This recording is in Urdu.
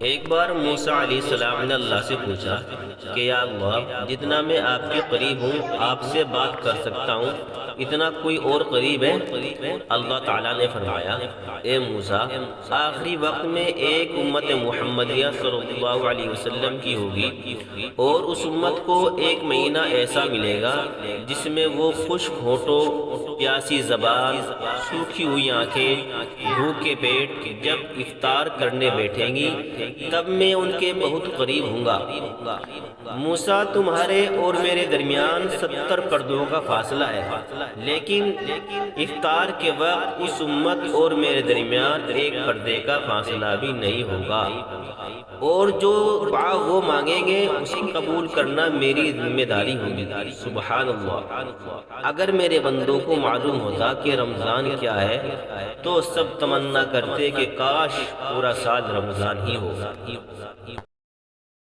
ایک بار موسیٰ علیہ السلام نے اللہ سے پوچھا کہ یا اللہ، جتنا میں آپ کے قریب ہوں، آپ سے بات کر سکتا ہوں، اتنا کوئی اور قریب ہے؟ اللہ تعالیٰ نے فرمایا، اے موسیٰ، آخری وقت میں ایک امت محمدیہ صلی اللہ علیہ وسلم کی ہوگی، اور اس امت کو ایک مہینہ ایسا ملے گا جس میں وہ خشک ہونٹوں، پیاسی زبان، سوکھی ہوئی آنکھیں، بھوکے پیٹ جب افطار کرنے بیٹھیں گی، تب میں ان کے بہت قریب ہوں گا۔ موسیٰ، تمہارے اور میرے درمیان 70 پردوں کا فاصلہ ہے، لیکن افطار کے وقت اس امت اور میرے درمیان ایک پردے کا فاصلہ بھی نہیں ہوگا، اور جو دعا وہ مانگیں گے اسے قبول کرنا میری ذمہ داری ہوگی۔ سبحان اللہ! اگر میرے بندوں کو معلوم ہوتا کہ رمضان کیا ہے تو سب تمنا کرتے کہ کاش پورا سال رمضان ہی ہو۔